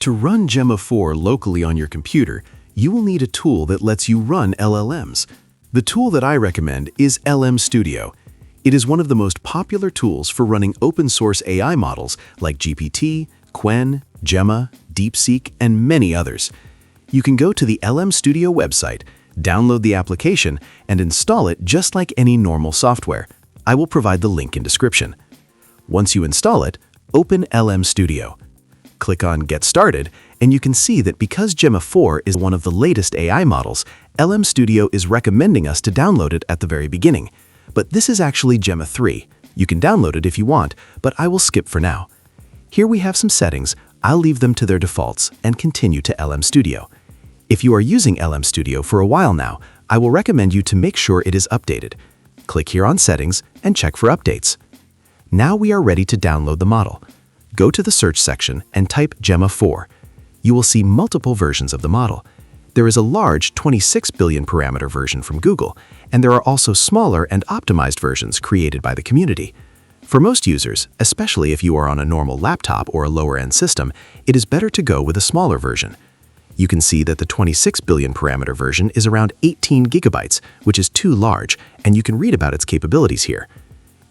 To run Gemma 4 locally on your computer, you will need a tool that lets you run LLMs. The tool that I recommend is LM Studio. It is one of the most popular tools for running open-source AI models like GPT, Qwen, Gemma, DeepSeek, and many others. You can go to the LM Studio website, download the application, and install it just like any normal software. I will provide the link in description. Once you install it, open LM Studio. Click on Get Started, and you can see that because Gemma 4 is one of the latest AI models, LM Studio is recommending us to download it at the very beginning. But this is actually Gemma 3. You can download it if you want, but I will skip for now. Here we have some settings. I'll leave them to their defaults and continue to LM Studio. If you are using LM Studio for a while now, I will recommend you to make sure it is updated. Click here on Settings and check for updates. Now we are ready to download the model. Go to the search section and type Gemma 4. You will see multiple versions of the model. There is a large 26 billion parameter version from Google, and there are also smaller and optimized versions created by the community. For most users, especially if you are on a normal laptop or a lower-end system, it is better to go with a smaller version. You can see that the 26 billion parameter version is around 18 gigabytes, which is too large, and you can read about its capabilities here.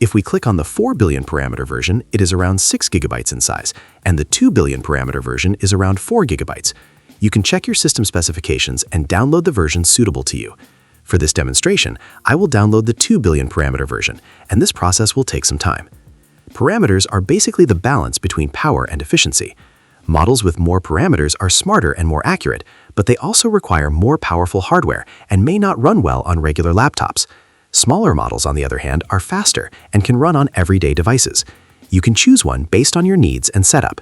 If we click on the 4 billion parameter version, it is around 6 gigabytes in size, and the 2 billion parameter version is around 4 gigabytes. You can check your system specifications and download the version suitable to you. For this demonstration, I will download the 2 billion parameter version, and this process will take some time. Parameters are basically the balance between power and efficiency. Models with more parameters are smarter and more accurate, but they also require more powerful hardware and may not run well on regular laptops. Smaller models, on the other hand, are faster and can run on everyday devices. You can choose one based on your needs and setup.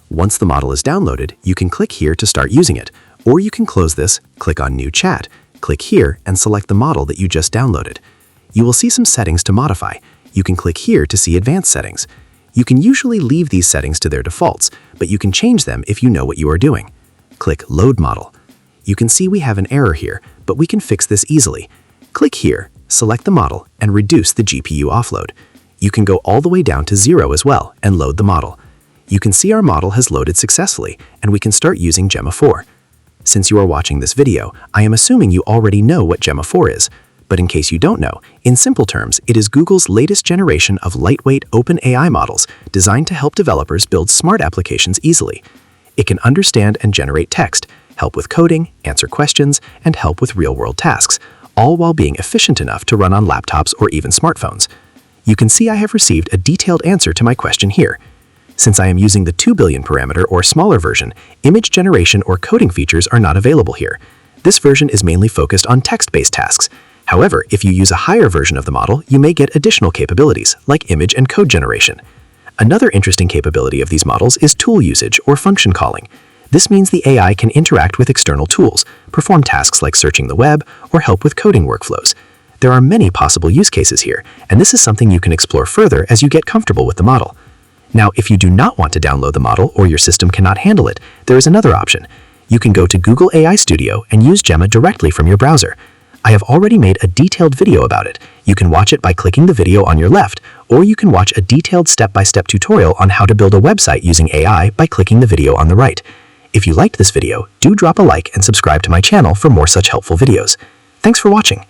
Once the model is downloaded, you can click here to start using it, or you can close this, click on New Chat, click here, and select the model that you just downloaded. You will see some settings to modify. You can click here to see advanced settings. You can usually leave these settings to their defaults, but you can change them if you know what you are doing. Click Load Model. You can see we have an error here, but we can fix this easily. Click here, select the model, and reduce the GPU offload. You can go all the way down to 0 as well and load the model. You can see our model has loaded successfully, and we can start using Gemma 4. Since you are watching this video, I am assuming you already know what Gemma 4 is. But in case you don't know, in simple terms, it is Google's latest generation of lightweight open AI models designed to help developers build smart applications easily. It can understand and generate text, help with coding, answer questions, and help with real-world tasks, all while being efficient enough to run on laptops or even smartphones. You can see I have received a detailed answer to my question here. Since I am using the 2 billion parameter or smaller version, image generation or coding features are not available here. This version is mainly focused on text-based tasks. However, if you use a higher version of the model, you may get additional capabilities, like image and code generation. Another interesting capability of these models is tool usage or function calling. This means the AI can interact with external tools, perform tasks like searching the web, or help with coding workflows. There are many possible use cases here, and this is something you can explore further as you get comfortable with the model. Now, if you do not want to download the model or your system cannot handle it, there is another option. You can go to Google AI Studio and use Gemma directly from your browser. I have already made a detailed video about it. You can watch it by clicking the video on your left, or you can watch a detailed step-by-step tutorial on how to build a website using AI by clicking the video on the right. If you liked this video, do drop a like and subscribe to my channel for more such helpful videos. Thanks for watching.